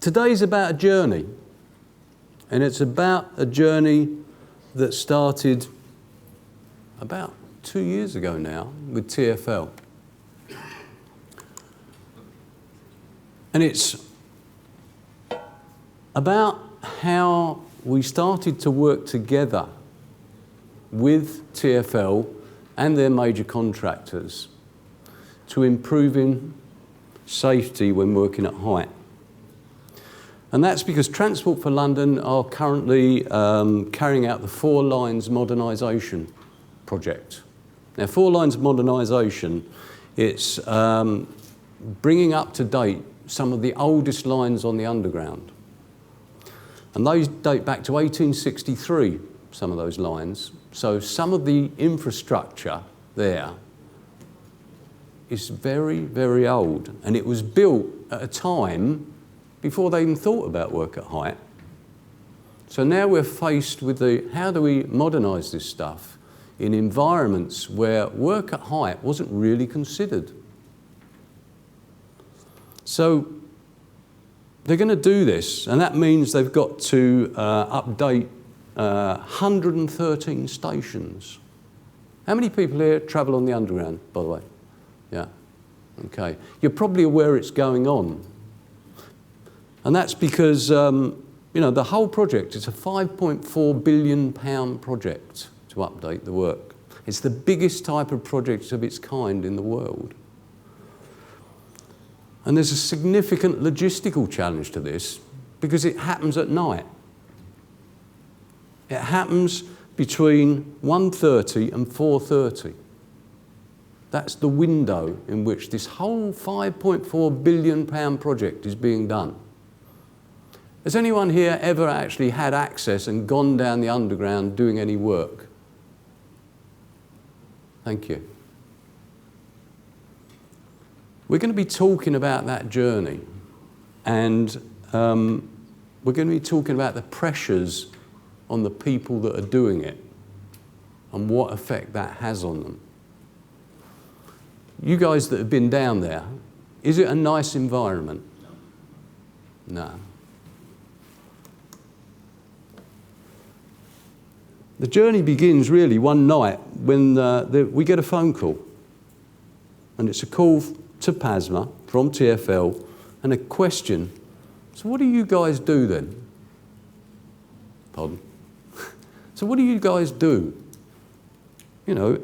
today's about a journey, and it's about a journey that started about 2 years ago now with TfL. And it's about how we started to work together with TfL and their major contractors to improving safety when working at height. And that's because Transport for London are currently carrying out the 4 Lines modernisation project. Now, 4 Lines modernisation, it's bringing up to date some of the oldest lines on the Underground. And those date back to 1863, some of those lines. So some of the infrastructure there is very, very old. And it was built at a time before they even thought about work at height. So now we're faced with how do we modernise this stuff in environments where work at height wasn't really considered. So they're going to do this, and that means they've got to update 113 stations. How many people here travel on the Underground, by the way? Yeah, okay. You're probably aware it's going on. And that's because, you know, the whole project is a £5.4 billion project to update the work. It's the biggest type of project of its kind in the world. And there's a significant logistical challenge to this because it happens at night. It happens between 1:30 and 4:30. That's the window in which this whole £5.4 billion project is being done. Has anyone here ever actually had access and gone down the Underground doing any work? Thank you. We're going to be talking about that journey, and we're going to be talking about the pressures on the people that are doing it and what effect that has on them. You guys that have been down there, is it a nice environment? No. The journey begins really one night when we get a phone call, and it's a call to PASMA from TfL and a question. So what do you guys do then? Pardon? So what do you guys do? You know,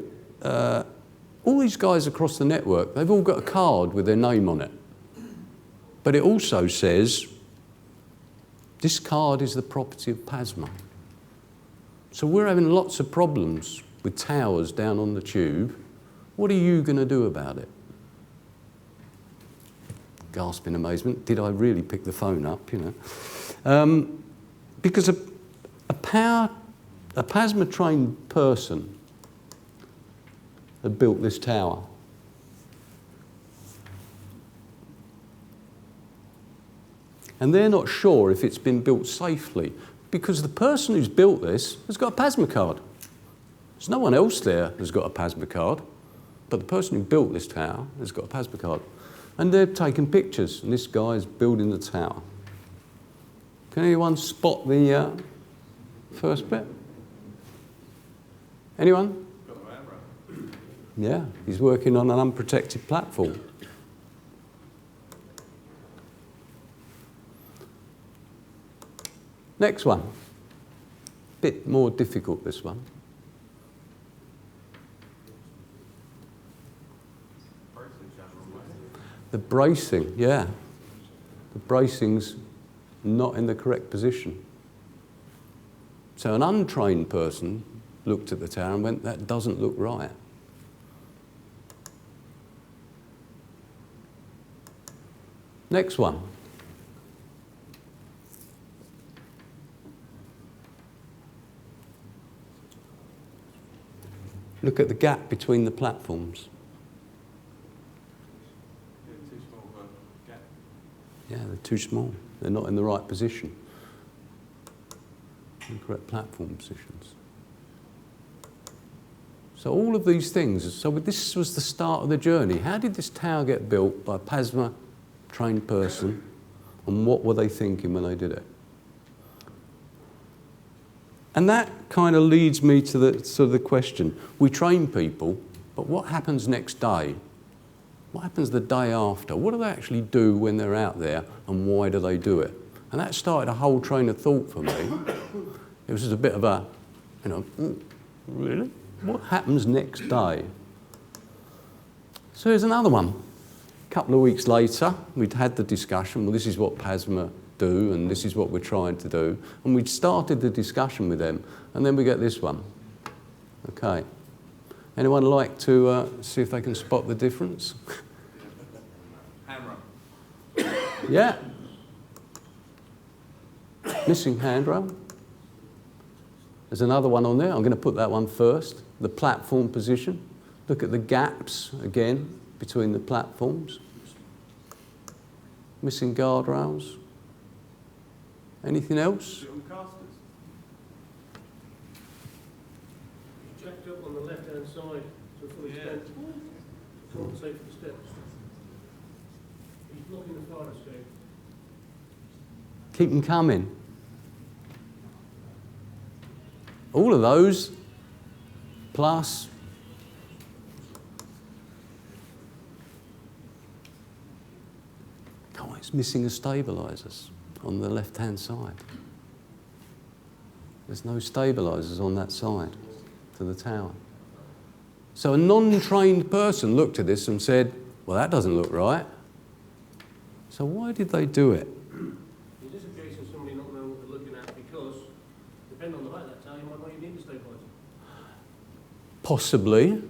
all these guys across the network, they've all got a card with their name on it. But it also says, this card is the property of PASMA. So we're having lots of problems with towers down on the tube. What are you going to do about it? Gasp in amazement. Did I really pick the phone up, you know? Because a PASMA-trained person had built this tower. And they're not sure if it's been built safely because the person who's built this has got a PASMA card. There's no one else there who's got a PASMA card, but the person who built this tower has got a PASMA card. And they're taking pictures, and this guy's building the tower. Can anyone spot the first bit? Anyone? Yeah, he's working on an unprotected platform. Next one. Bit more difficult, this one. The bracing, yeah. The bracing's not in the correct position. So an untrained person looked at the tower and went, that doesn't look right. Next one. Look at the gap between the platforms. Yeah, they're too small. They're not in the right position. Incorrect platform positions. So all of these things, so this was the start of the journey. How did this tower get built by a PASMA trained person And what were they thinking when they did it? And that kind of leads me to the question. We train people, but what happens next day? What happens the day after? What do they actually do when they're out there, and why do they do it? And that started a whole train of thought for me. It was just a bit of a, really? What happens next day? So here's another one. A couple of weeks later, we'd had the discussion, well, this is what PASMA do, and this is what we're trying to do. And we'd started the discussion with them, and then we get this one. Okay. Anyone like to see if they can spot the difference? Hammer. Yeah. Missing handrail. There's another one on there. I'm going to put that one first. The platform position. Look at the gaps, again, between the platforms. Missing guardrails. Anything else? Jacked up on the left-hand side to a full extent. Compensate for the steps. He's blocking the fire escape. Keep them coming. All of those, plus it's missing the stabilisers on the left-hand side. There's no stabilisers on that side to the tower. So a non-trained person looked at this and said, well, that doesn't look right. So why did they do it? Is this a case of somebody not knowing what they're looking at because, depending on the height of that tower, you might not even need the stabiliser? Possibly.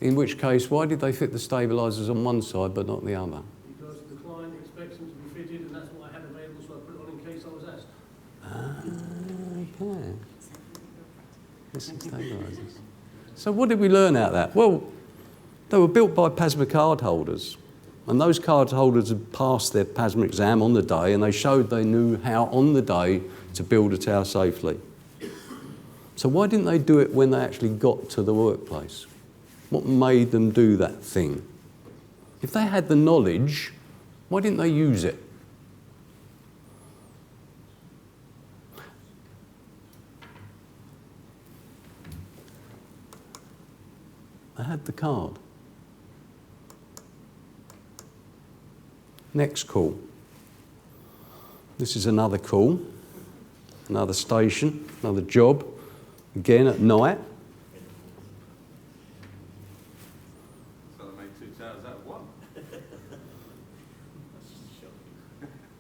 In which case, why did they fit the stabilisers on one side but not the other? Because the client expects them to be fitted, and that's what I had available, so I put it on in case I was asked. Okay. Missing stabilisers. So what did we learn out of that? Well, they were built by PASMA card holders. And those card holders had passed their PASMA exam on the day, and they showed they knew how on the day to build a tower safely. So why didn't they do it when they actually got to the workplace? What made them do that thing? If they had the knowledge, why didn't they use it? They had the card. Next call. This is another call, another station, another job, again at night. So they make 2 towers out of 1.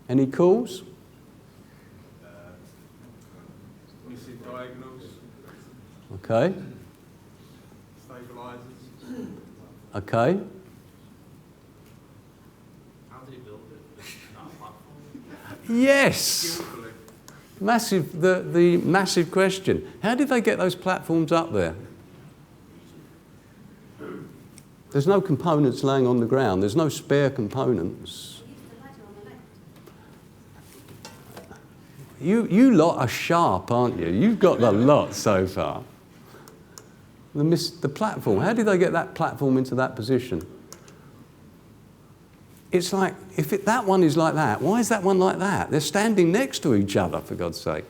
Any calls? Missing diagonals, Okay. stabilisers. Okay. How did he build it? Yes. Skillfully. Massive. The massive question. How did they get those platforms up there? There's no components laying on the ground. There's no spare components. You lot are sharp, aren't you? You've got the lot so far. The platform, how did they get that platform into that position? It's like, if that one is like that, why is that one like that? They're standing next to each other, for God's sake.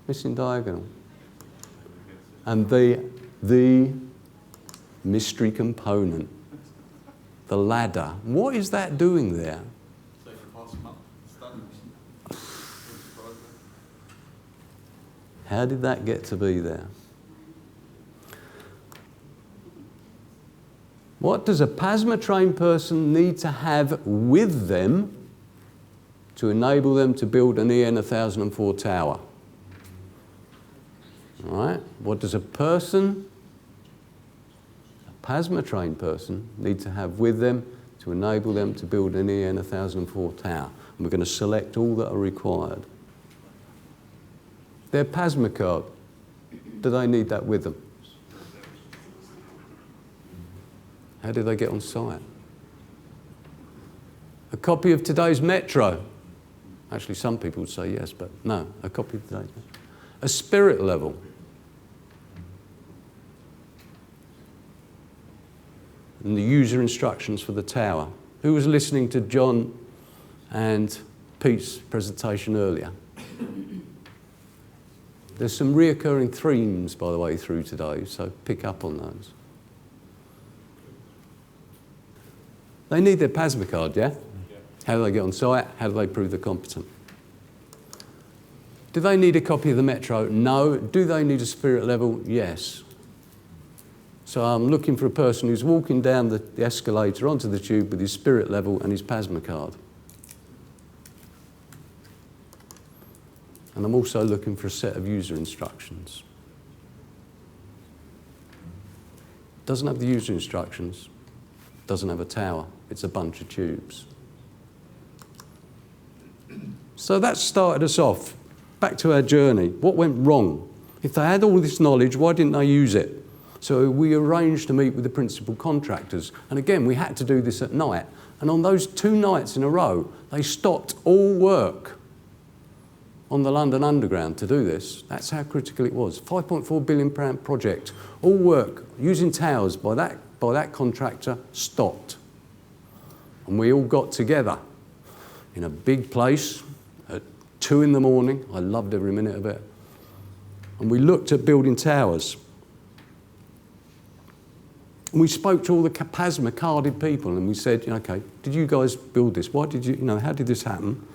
Missing diagonal. And the mystery component, the ladder. What is that doing there? So you can pass them up, stunners. How did that get to be there? What does a PASMA trained person need to have with them to enable them to build an EN 1004 tower? All right? What does a PASMA trained person, need to have with them to enable them to build an EN 1004 tower? And we're going to select all that are required. Their PASMA card, do they need that with them? How do they get on site? A copy of today's Metro. Actually, some people would say yes, but no, a copy of today's Metro. A spirit level. And the user instructions for the tower. Who was listening to John and Pete's presentation earlier? There's some reoccurring themes, by the way, through today, so pick up on those. They need their PASMA card, yeah? How do they get on site? How do they prove they're competent? Do they need a copy of the Metro? No. Do they need a spirit level? Yes. So I'm looking for a person who's walking down the escalator onto the tube with his spirit level and his PASMA card. And I'm also looking for a set of user instructions. Doesn't have the user instructions, doesn't have a tower, it's a bunch of tubes. So that started us off. Back to our journey. What went wrong? If they had all this knowledge, why didn't they use it? So we arranged to meet with the principal contractors. And again, we had to do this at night. And on those 2 nights in a row, they stopped all work on the London Underground to do this. That's how critical it was. £5.4 billion project. All work using towers by that contractor stopped. And we all got together in a big place at 2 in the morning. I loved every minute of it. And we looked at building towers. And we spoke to all the PASMA carded people and we said, okay, did you guys build this? Why did you, how did this happen?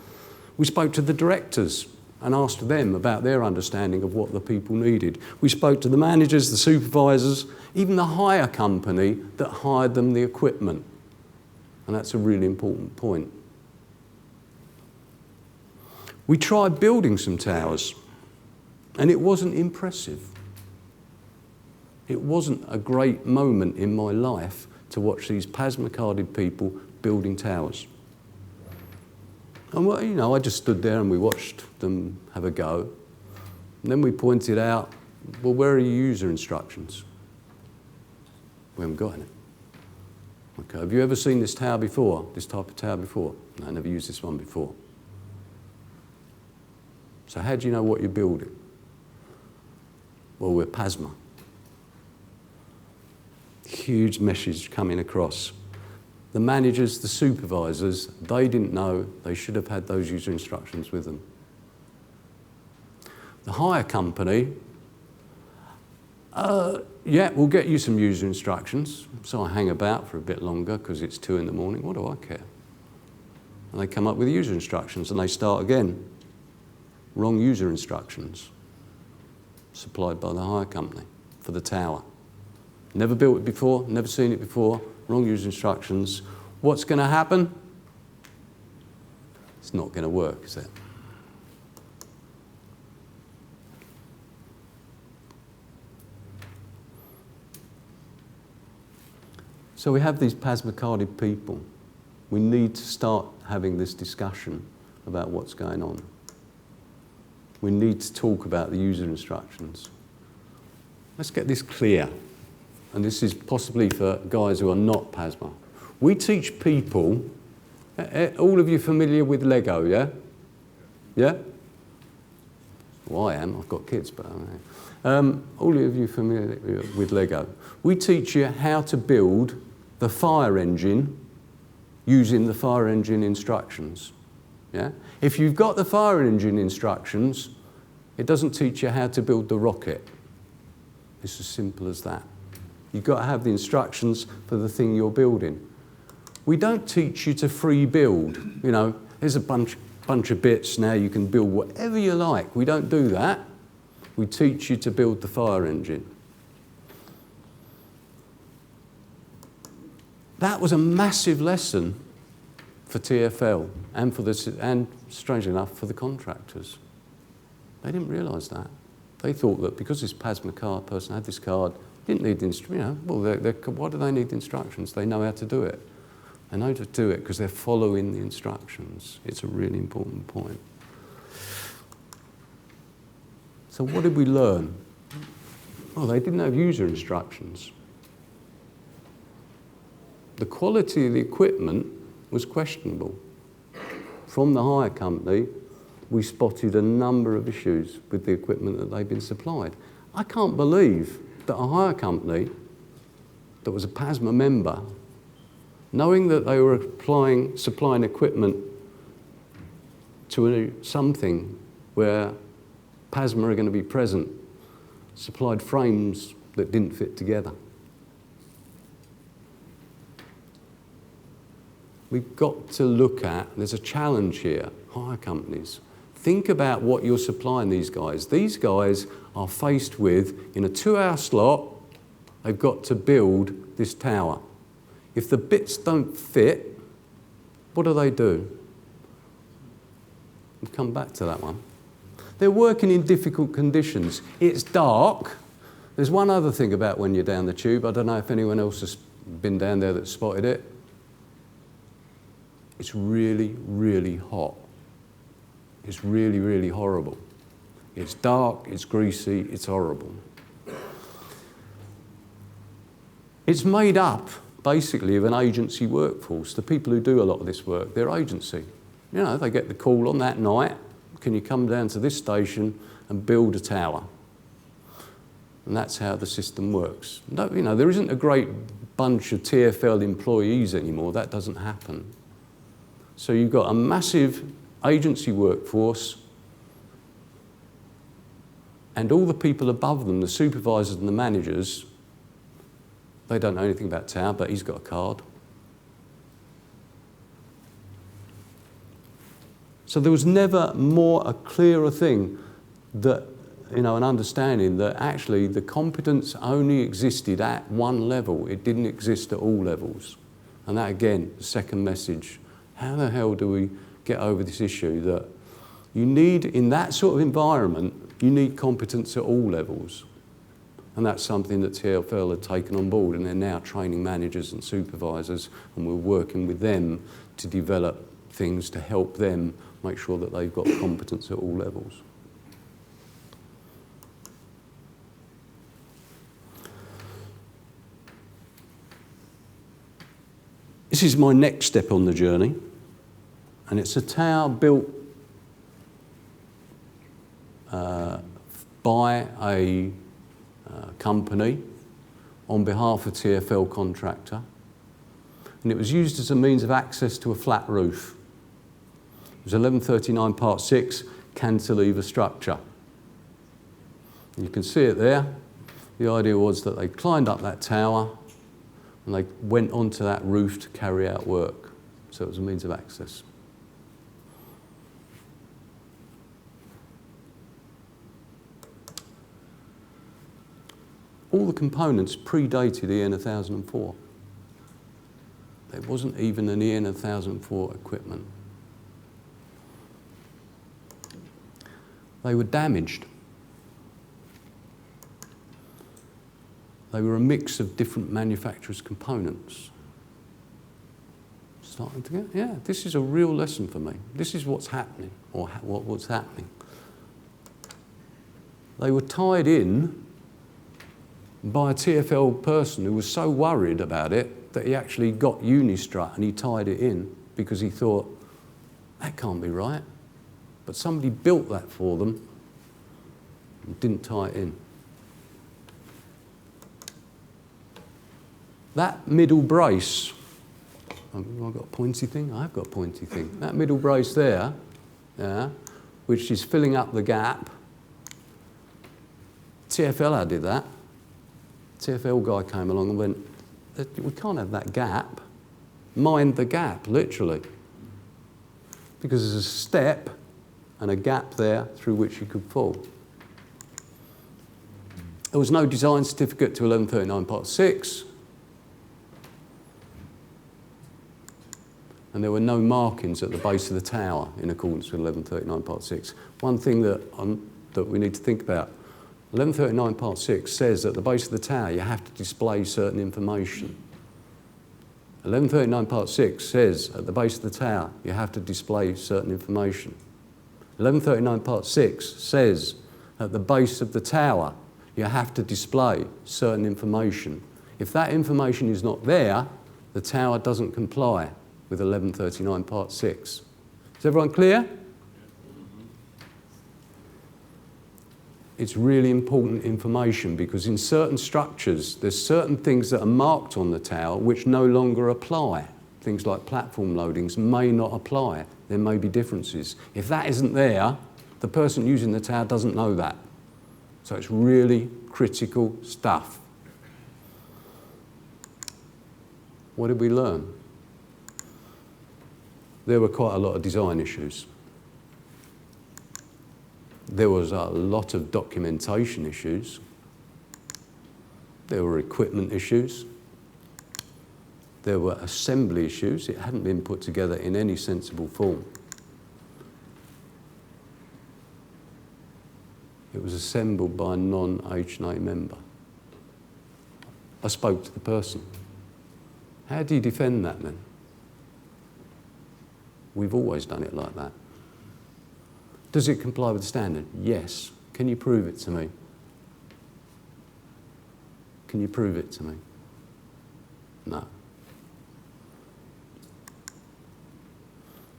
We spoke to the directors and asked them about their understanding of what the people needed. We spoke to the managers, the supervisors, even the hire company that hired them the equipment. And that's a really important point. We tried building some towers and it wasn't impressive. It wasn't a great moment in my life to watch these PASMA carded people building towers. And well, I just stood there and we watched them have a go. And then we pointed out, well, where are your user instructions? We haven't got any. Okay, have you ever seen this tower before, this type of tower before? No, I never used this one before. So how do you know what you're building? Well, we're PASMA. Huge message coming across. The managers, the supervisors, they didn't know they should have had those user instructions with them. The hire company, yeah, we'll get you some user instructions. So I hang about for a bit longer because it's 2 in the morning. What do I care? And they come up with user instructions and they start again. Wrong user instructions supplied by the hire company for the tower. Never built it before, never seen it before, wrong user instructions. What's going to happen? It's not going to work, is it? So we have these PASMA carded people. We need to start having this discussion about what's going on. We need to talk about the user instructions. Let's get this clear. And this is possibly for guys who are not PASMA. We teach people, all of you familiar with Lego, yeah? Yeah? Well, I am, I've got kids, but all of you familiar with Lego. We teach you how to build the fire engine using the fire engine instructions, yeah? If you've got the fire engine instructions, it doesn't teach you how to build the rocket. It's as simple as that. You've got to have the instructions for the thing you're building. We don't teach you to free build. There's a bunch of bits now, you can build whatever you like. We don't do that. We teach you to build the fire engine. That was a massive lesson for TfL and strangely enough, for the contractors. They didn't realise that. They thought that because this PASMA card person had this card, didn't need the instructions. Why do they need the instructions? They know how to do it. They know how to do it because they're following the instructions. It's a really important point. So what did we learn? Well, they didn't have user instructions. The quality of the equipment was questionable. From the hire company, we spotted a number of issues with the equipment that they'd been supplied. I can't believe that a hire company that was a PASMA member knowing that they were supplying equipment to something where PASMA are going to be present, supplied frames that didn't fit together. We've got to look at, there's a challenge here, hire companies. Think about what you're supplying these guys. These guys are faced with, in a 2-hour slot, they've got to build this tower. If the bits don't fit, what do? We'll come back to that one. They're working in difficult conditions. It's dark. There's one other thing about when you're down the tube. I don't know if anyone else has been down there that spotted it. It's really, really hot. It's really, really horrible. It's dark, it's greasy, it's horrible. It's made up, basically, of an agency workforce. The people who do a lot of this work, they're agency. You know, they get the call on that night, can you come down to this station and build a tower? And that's how the system works. No, you know, there isn't a great bunch of TfL employees anymore. That doesn't happen. So you've got a massive agency workforce, and all the people above them, the supervisors and the managers, they don't know anything about tower, but he's got a card. So there was never more a clearer thing that, you know, an understanding that actually the competence only existed at one level. It didn't exist at all levels. And that, again, the second message. How the hell do we get over this issue that you need, in that sort of environment, you need competence at all levels? And that's something that TfL had taken on board, and they're now training managers and supervisors, and we're working with them to develop things to help them make sure that they've got competence at all levels. This is my next step on the journey, and it's a tower built by a company on behalf of TfL contractor, and it was used as a means of access to a flat roof. It was 1139 Part 6 cantilever structure. And you can see it there. The idea was that they climbed up that tower and they went onto that roof to carry out work. So it was a means of access. All the components predated EN 1004. There wasn't even an EN 1004 equipment. They were damaged. They were a mix of different manufacturers' components. Starting to get, yeah, this is a real lesson for me. This is what's happening, or what's happening. They were tied in by a TfL person who was so worried about it that he actually got Unistrut and he tied it in because he thought, that can't be right. But somebody built that for them and didn't tie it in. That middle brace, have I got a pointy thing? I've got a pointy thing. That middle brace there, yeah, which is filling up the gap, TfL did that. TfL guy came along and went, we can't have that gap. Mind the gap, literally. Because there's a step and a gap there through which you could fall. There was no design certificate to 1139 Part 6. And there were no markings at the base of the tower in accordance with 1139 Part 6. One thing that we need to think about, 1139 Part 6 says that at the base of the tower you have to display certain information. 1139 Part 6 says at the base of the tower you have to display certain information. 1139 Part 6 says at the base of the tower you have to display certain information. If that information is not there, the tower doesn't comply with 1139 Part 6. Is everyone clear? It's really important information because in certain structures, there's certain things that are marked on the tower which no longer apply. things like platform loadings may not apply. There may be differences. If that isn't there, the person using the tower doesn't know that. So it's really critical stuff. What did we learn? There were quite a lot of design issues. There was a lot of documentation issues. There were equipment issues. There were assembly issues. It hadn't been put together in any sensible form. It was assembled by a non-HNA member. I spoke to the person. How do you defend that then? We've always done it like that. Does it comply with the standard? Yes. Can you prove it to me? Can you prove it to me? No.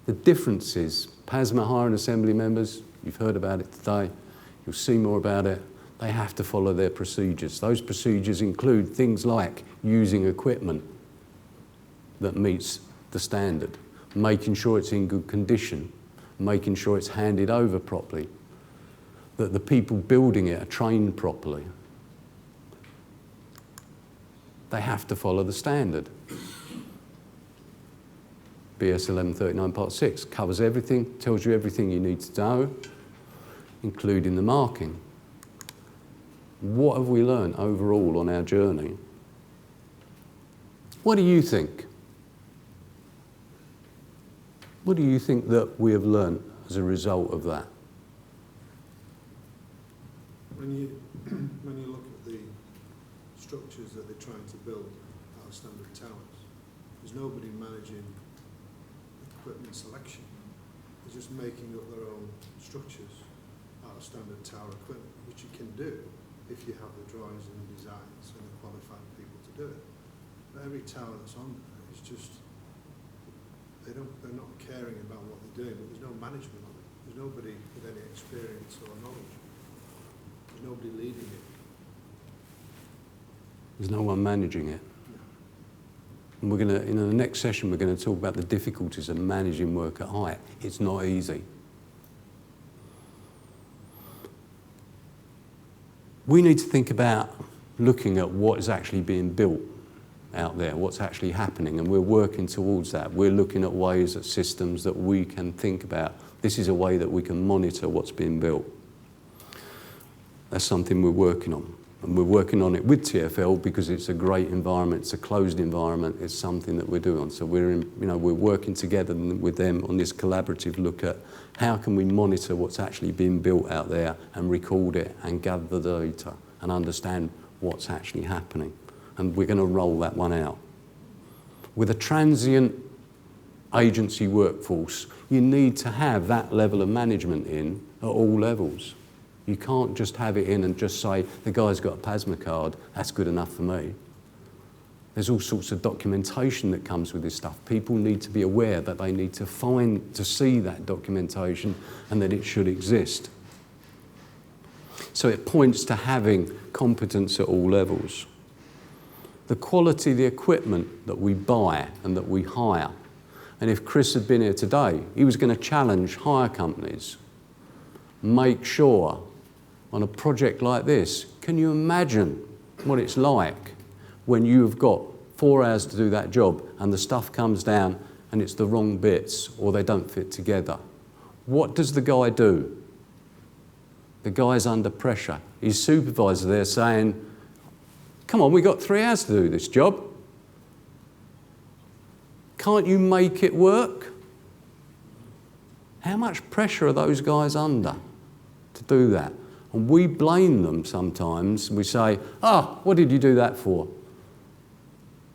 The difference is, PASMA hire and assembly members, you've heard about it today, you'll see more about it, they have to follow their procedures. Those procedures include things like using equipment that meets the standard, making sure it's in good condition, making sure it's handed over properly, that the people building it are trained properly. They have to follow the standard. BS 1139 Part 6 covers everything, tells you everything you need to know, including the marking. What have we learned overall on our journey? What do you think? What do you think that we have learned as a result of that? When you look at the structures that they're trying to build out of standard towers, there's nobody managing equipment selection. They're just making up their own structures out of standard tower equipment, which you can do if you have the drawings and the designs and the qualified people to do it. But every tower that's on there is just, they're not caring about what they're doing, but there's no management of it. There's nobody with any experience or knowledge. There's nobody leading it. There's no one managing it. And we're going to, in the next session, we're going to talk about the difficulties of managing work at height. It's not easy. We need to think about looking at what is actually being built out there, what's actually happening, and we're working towards that. We're looking at ways, at systems that we can think about. This is a way that we can monitor what's being built. That's something we're working on. And we're working on it with TfL because it's a great environment, it's a closed environment, it's something that we're doing. So we're working together with them on this collaborative look at how can we monitor what's actually being built out there and record it and gather the data and understand what's actually happening. And we're going to roll that one out. With a transient agency workforce, you need to have that level of management in at all levels. You can't just have it in and just say, the guy's got a PASMA card, that's good enough for me. There's all sorts of documentation that comes with this stuff. People need to be aware that they need to see that documentation and that it should exist. So it points to having competence at all levels. The quality of the equipment that we buy and that we hire. And if Chris had been here today, he was going to challenge hire companies. Make sure on a project like this, can you imagine what it's like when you've got 4 hours to do that job and the stuff comes down and it's the wrong bits or they don't fit together? What does the guy do? The guy's under pressure. His supervisor there saying, come on, we've got 3 hours to do this job. Can't you make it work? How much pressure are those guys under to do that? And we blame them sometimes. We say, what did you do that for?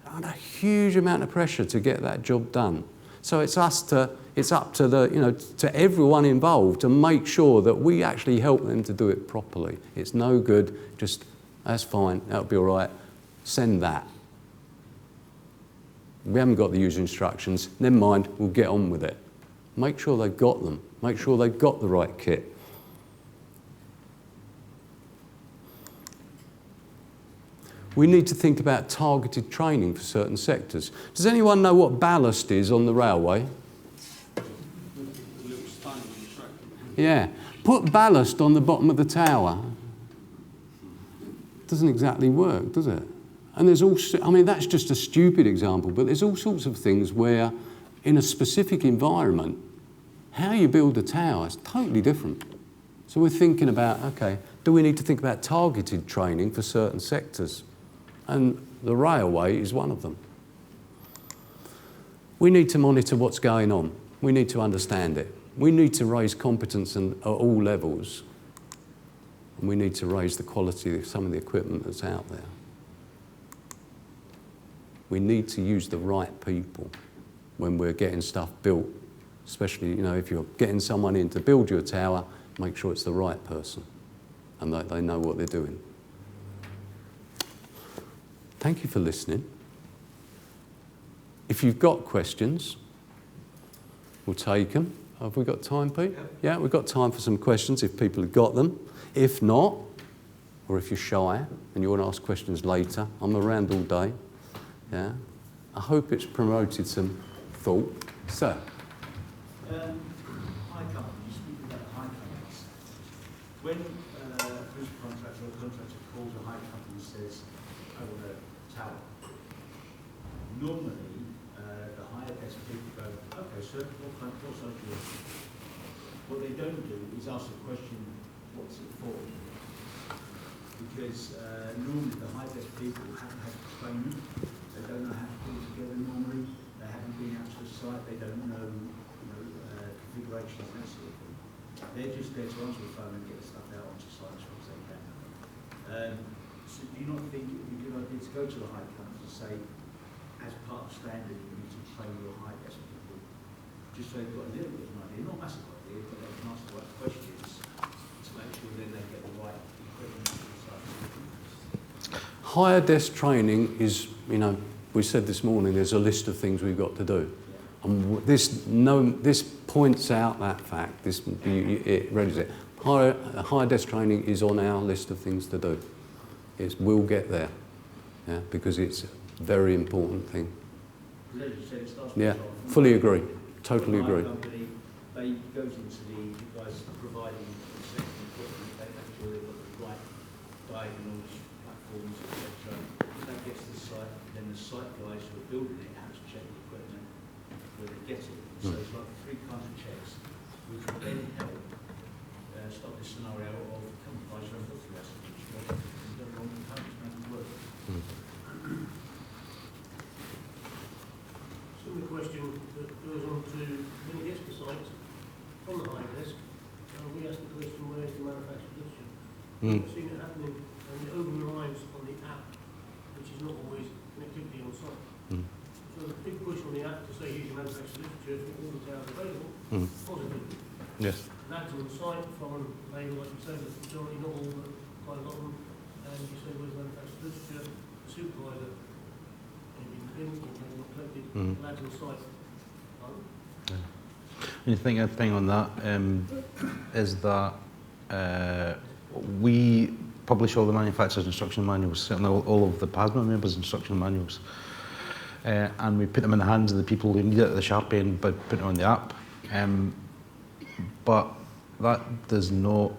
And a huge amount of pressure to get that job done. So it's up to to everyone involved to make sure that we actually help them to do it properly. It's no good just, that's fine, that'll be all right, send that. We haven't got the user instructions, never mind, we'll get on with it. Make sure they've got them. Make sure they've got the right kit. We need to think about targeted training for certain sectors. Does anyone know what ballast is on the railway? Yeah. Put ballast on the bottom of the tower. Doesn't exactly work, does it? And there's also, I mean, that's just a stupid example, but there's all sorts of things where in a specific environment, how you build a tower is totally different. So we're thinking about, okay, do we need to think about targeted training for certain sectors? And the railway is one of them. We need to monitor what's going on. We need to understand it. We need to raise competence at all levels. And we need to raise the quality of some of the equipment that's out there. We need to use the right people when we're getting stuff built, especially, you know, if you're getting someone in to build your tower, make sure it's the right person and that they know what they're doing. Thank you for listening. If you've got questions, we'll take them. Have we got time, Pete? Yeah, we've got time for some questions if people have got them. If not, or if you're shy and you want to ask questions later, I'm around all day. Yeah, I hope it's promoted some thought. Sir? High companies, speaking about high companies, when who's a contractor or a contractor calls a high company and says, I want a tower, normally the higher desk people go, okay, sir, what size do you want? What they don't do is ask the question, what's it for? Because normally the high desk people haven't had training. They don't know how to put it together normally. They haven't been out to the site. They don't know, configurations and that sort of thing. They're just there to answer the phone and get the stuff out onto site as far as they can. So do you not think it would be a good idea to go to the high company and say, as part of standard, you need to train your high desk people, just so they've got a little bit of an idea, not a massive idea, but they can ask the right questions to make sure then they get the right equipment to the site. Higher desk training is, you know, we said this morning, there's a list of things we've got to do. And this points out that fact, it readies it. Higher desk training is on our list of things to do. We'll get there, yeah, because it's a very important thing. Yeah, fully agree, totally agree. They goes into the guys providing second equipment, they make sure they've got the right diagonals, platforms, etc. That gets to the site, then the site guys who are building it have to check the equipment where they get it. So it's like 3 kinds of checks, which will then help stop this scenario of compromise from the rest of each one. You don't want the components make it work. Similar question that goes on to when it gets to site from the high desk, we ask the question, where's the manufacturer literature? I've seen it happening, and it over relies on the app, which is not always connectivity on site. So there's a big push on the app to say use your manufacturer literature for all the towers available, positively. Yes. That's on site from maybe, like you say, the majority, not all, but quite a lot of them, and you say where's the manufacturer literature, the supervisor, maybe maybe not collected, lads on site. The thing on that is that we publish all the manufacturers' instruction manuals, certainly all of the PASMA members' instruction manuals, and we put them in the hands of the people who need it at the sharp end by putting it on the app. But that does not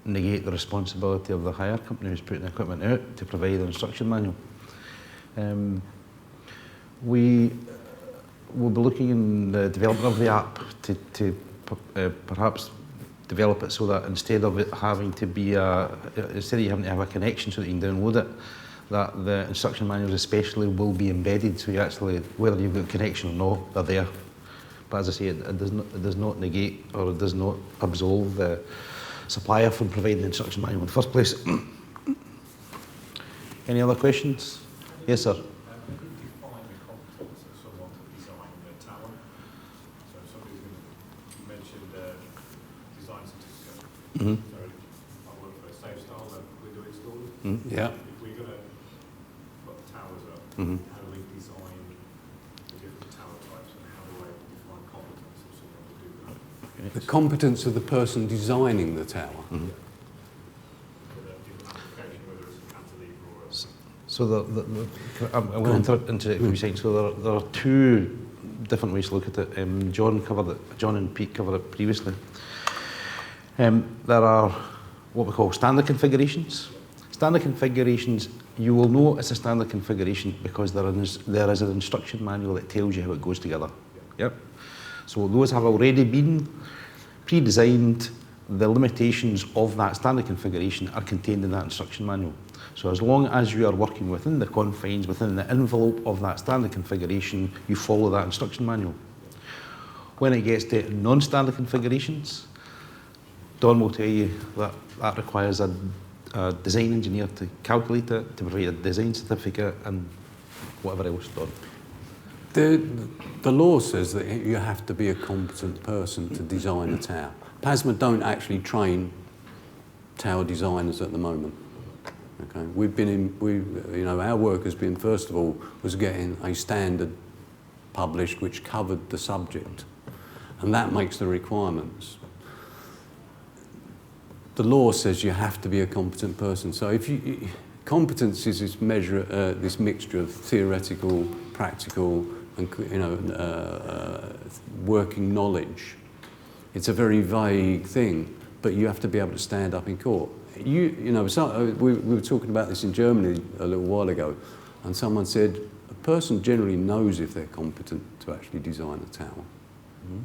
negate the responsibility of the hire company who's putting the equipment out to provide an instruction manual. We will be looking in the development of the app to perhaps develop it so that instead of it having to be instead of you having to have a connection so that you can download it, that the instruction manuals especially will be embedded, so you actually, whether you've got a connection or not, they're there. But as I say, it does not negate or it does not absolve the supplier from providing the instruction manual in the first place. Any other questions? Yes, sir. So I work for a safe style that we're doing installing. Yeah. If we're going to put the towers up, how do we design the different tower types and how do I define competence of someone to do that? The competence of the person designing the tower. For the different application, whether it's a cantilever or a So I'm going to interrupt into it a few seconds. So there are two different ways to look at it. John and Pete covered it previously. There are what we call standard configurations. Standard configurations, you will know it's a standard configuration because there is an instruction manual that tells you how it goes together. Yep. So those have already been pre-designed. The limitations of that standard configuration are contained in that instruction manual. So as long as you are working within the confines, within the envelope of that standard configuration, you follow that instruction manual. When it gets to non-standard configurations, Don will tell you that that requires a design engineer to calculate it, to provide a design certificate and whatever else, Don. The law says that you have to be a competent person to design a tower. PASMA don't actually train tower designers at the moment. Okay, our work has been, first of all, was getting a standard published which covered the subject, and that makes the requirements. The law says you have to be a competent person. So competence is this this mixture of theoretical, practical, and working knowledge. It's a very vague thing, but you have to be able to stand up in court. We were talking about this in Germany a little while ago, and someone said a person generally knows if they're competent to actually design a tower. Mm-hmm.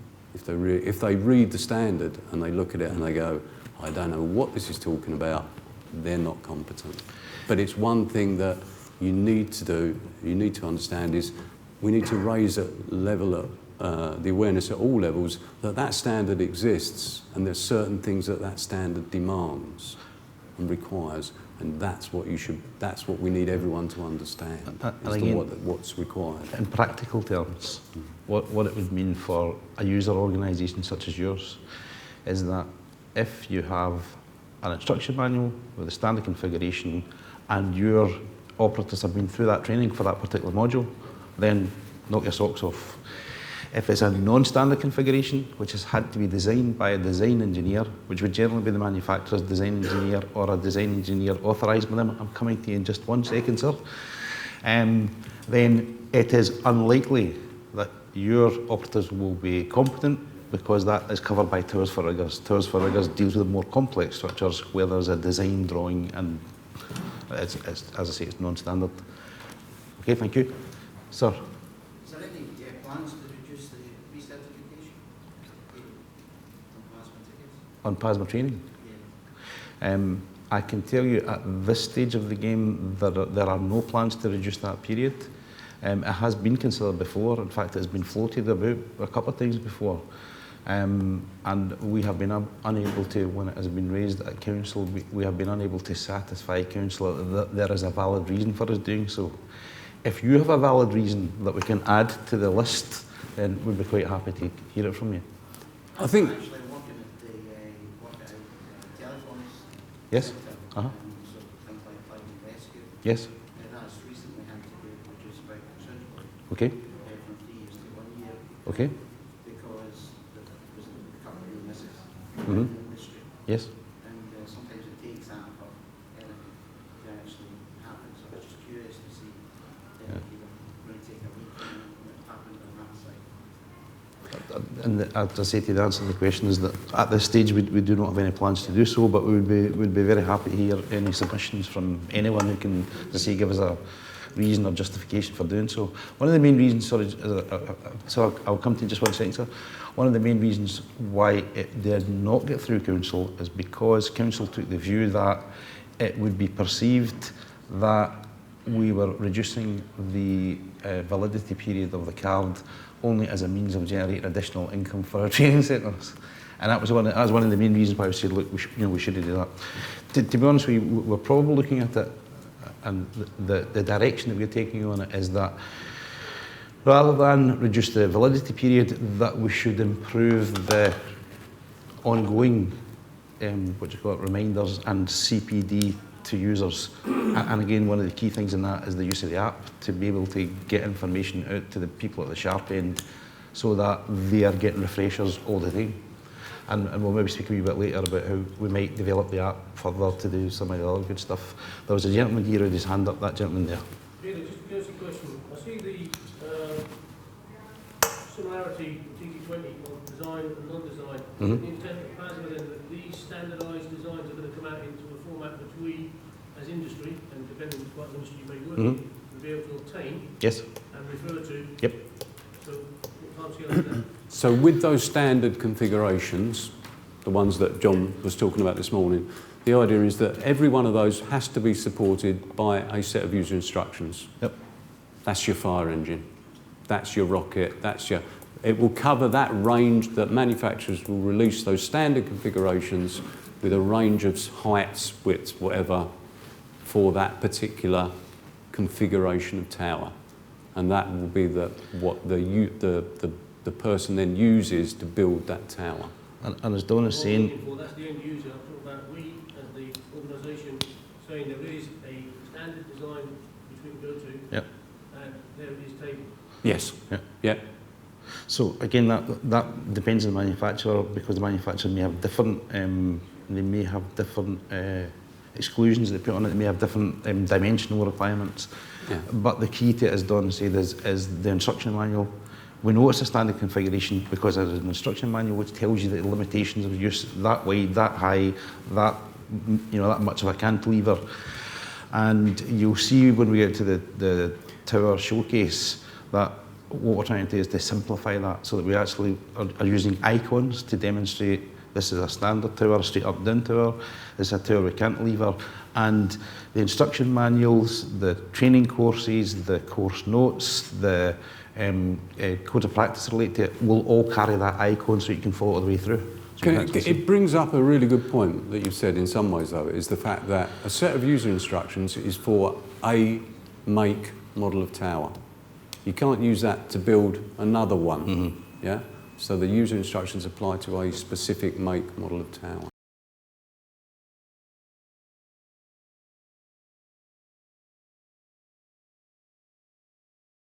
If they read the standard and they look at it and they go, I don't know what this is talking about, they're not competent. But it's one thing that you need to do, you need to understand is we need to raise a level of the awareness at all levels that standard exists and there's certain things that standard demands and requires, and that's what we need everyone to understand as to what's required. In practical terms, what it would mean for a user organisation such as yours is that if you have an instruction manual with a standard configuration and your operatives have been through that training for that particular module, then knock your socks off. If it's a non-standard configuration, which has had to be designed by a design engineer, which would generally be the manufacturer's design engineer or a design engineer authorised by them, I'm coming to you in just 1 second, sir, then it is unlikely that your operatives will be competent because that is covered by Towers for Riggers. Towers for Riggers deals with more complex structures where there's a design drawing and, as I say, it's non-standard. Okay, thank you. Sir? Is there any plans to reduce the recertification on PASMA tickets? On PASMA training? Yeah. I can tell you at this stage of the game there are no plans to reduce that period. It has been considered before. In fact, it has been floated about a couple of times before. And we have been unable to, when it has been raised at council, we have been unable to satisfy council that there is a valid reason for us doing so. If you have a valid reason that we can add to the list, then we'd be quite happy to hear it from you. I think actually working at the TfL's. Yes. So things like fire and rescue. Yes. That's recently had to be reduced by considerably. Okay. From 3 years to 1 year. Okay. Because there was a couple of misses Mm-hmm. in the industry. Yes. And sometimes it takes that for anything to actually happen. So I was just curious to see if you were going to take a lead from what happened on that side. And as I say to you, the answer to the question is that at this stage we do not have any plans to do so, but we'd be very happy to hear any submissions from anyone who can, as I say, give us a reason or justification for doing so. One of the main reasons, so I'll come to you in just 1 second, sir. One of the main reasons why it did not get through council is because council took the view that it would be perceived that we were reducing the validity period of the card only as a means of generating additional income for our training centres. And that was one of the main reasons why we said, look, we should do that. To be honest with you, we're probably looking at it, and the direction that we're taking on it is that rather than reduce the validity period, that we should improve the ongoing, reminders and CPD to users. And again, one of the key things in that is the use of the app to be able to get information out to the people at the sharp end so that they are getting refreshers all the time. and we'll maybe speak a wee bit later about how we might develop the app further to do some of the other good stuff. There was a gentleman here who had his hand up, that gentleman there. Peter, just to give us a question. I see the similarity in TT20 on design and non-design. The intent of PASMA then that these standardised designs are going to come out into a format which we, as industry, and depending on what industry you may work in, will be able to obtain Yes. and refer to. Yep. So what timescale is that? So with those standard configurations, the ones that John was talking about this morning, the idea is that every one of those has to be supported by a set of user instructions. Yep. That's your fire engine, that's your rocket, it will cover that range that manufacturers will release those standard configurations with a range of heights, widths, whatever, for that particular configuration of tower. And that will be what the person then uses to build that tower. And as Don is saying, Well, that's the end user. I'm talking about we, as the organisation, saying there is a standard design which we can go to, yep. and there it is tabled. Yes. Yep. Yep. So again, that depends on the manufacturer, because the manufacturer may have different, exclusions they put on it. They may have different dimensional requirements. Yeah. But the key to it, as Don said, is the instruction manual. We know it's a standard configuration because there's an instruction manual which tells you the limitations of use, that wide, that high, that much of a cantilever. And you'll see when we get to the tower showcase that what we're trying to do is to simplify that so that we actually are using icons to demonstrate this is a standard tower, a straight up down tower, this is a tower with cantilever, and the instruction manuals, the training courses, the course notes, the codes of practice related to it will all carry that icon so you can follow it all the way through. So It brings up a really good point that you've said in some ways, though, is the fact that a set of user instructions is for a make, model of tower. You can't use that to build another one, yeah? So the user instructions apply to a specific make, model of tower.